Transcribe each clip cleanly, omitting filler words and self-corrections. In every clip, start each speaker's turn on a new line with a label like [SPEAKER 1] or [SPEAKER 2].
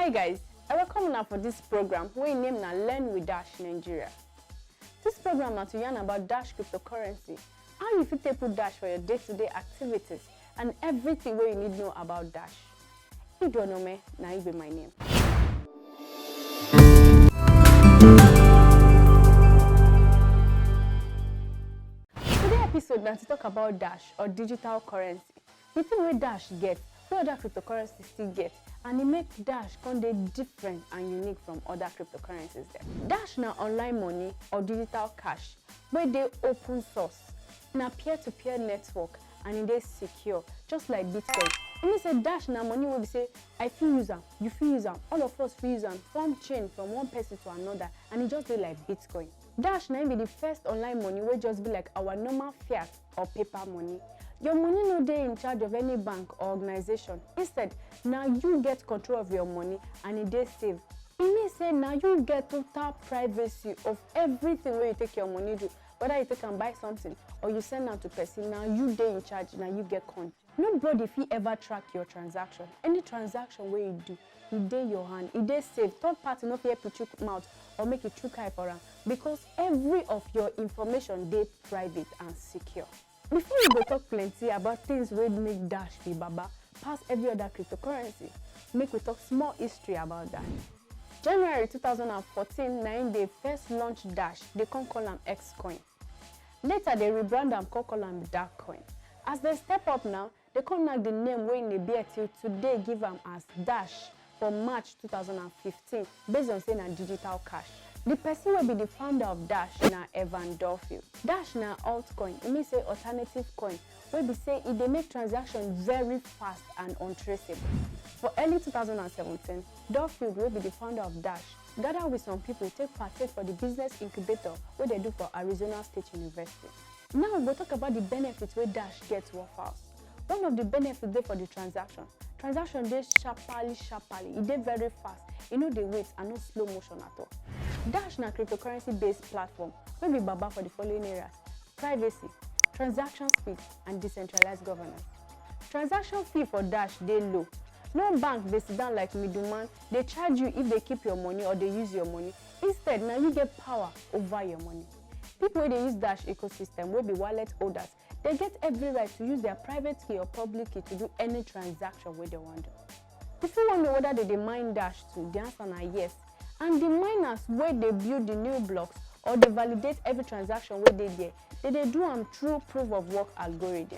[SPEAKER 1] Hi guys, I welcome you for this program wey name na Learn with Dash Nigeria. This program na to yarn about Dash cryptocurrency, how you fit take put Dash for your day-to-day activities and everything wey you need know about Dash. Idonome na be my name. Today's episode na to talk about Dash or digital currency. The thing wey Dash get, wey other cryptocurrencies still get, and it make Dash come dey different and unique from other cryptocurrencies there. Dash na online money or digital cash wey dey open source, na peer-to-peer network and it dey secure, just like Bitcoin. E mean say Dash na money wey be say I fit use am, you fit use am, all of us fit use am, form chain from one person to another, and it just dey like Bitcoin. Dash na be the first online money wey just be like our normal fiat or paper money. Your money no dey in charge of any bank or organization. Instead, na you get control of your money and it dey safe. E mean say na you get total privacy of everything wey you take your money do. Whether you take am buy something or you send am to person, na you dey in charge, na you get control. Nobody fit ever track your transaction. Any transaction wey you do, e dey your hand, e dey safe. Third party no fit help you chook mouth or make you chook eye for am, because every of your information dey private and secure. Before we go talk plenty about things wey make Dash be baba pass every other cryptocurrency, make we talk small history about Dash. January 2014 na im dey first launch Dash, they come call am Xcoin. Later they rebrand am, call am Darkcoin. As they step up now, they come knack the name wey dey bear till today, give am as Dash for March 2015, based on say na digital cash. The person wey be the founder of Dash na Evan Dorfield. Dash na altcoin, e mean say alternative coin, wey be say e dey make transaction very fast and untraceable. For early 2017, Dorfield, wey be the founder of Dash, gather with some people take partake for the business incubator wey they do for Arizona State University. Now we go talk about the benefits wey Dash get worth house. One of the benefits dey for the transaction. Transaction dey sharply, e dey very fast, e no dey wait and no slow motion at all. Dash na cryptocurrency based platform wey be baba for the following areas: privacy, transaction speed, and decentralized governance. Transaction fee for Dash dey low. No bank dey sit down like middleman, dey charge you if they keep your money or they use your money. Instead, now you get power over your money. People wey dey use Dash ecosystem wey be wallet holders, they get every right to use their private key or public key to do any transaction wey they want do. If you want to know whether they mine Dash too, the answer na yes. And the miners wey they build the new blocks or they validate every transaction wey dey there, they do am through proof of work algorithm.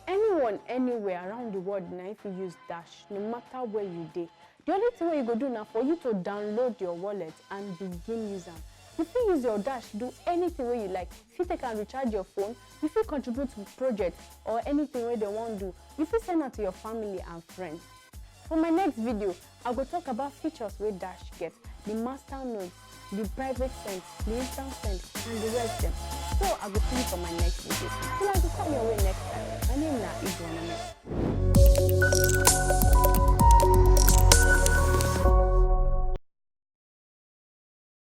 [SPEAKER 1] Anyone, anywhere around the world now, if you use Dash, no matter where you dey, the only thing wey you go do now for you to download your wallet and begin use am. You fit use your Dash do anything wey you like. If you take and recharge your phone, you fit contribute to projects or anything wey they want do. You fit send am to your family and friends. For my next video, I go talk about features wey Dash get, the master nodes, the private send, the instant send, and the rest them. So I go see you for my next video. Till I go come your way next time.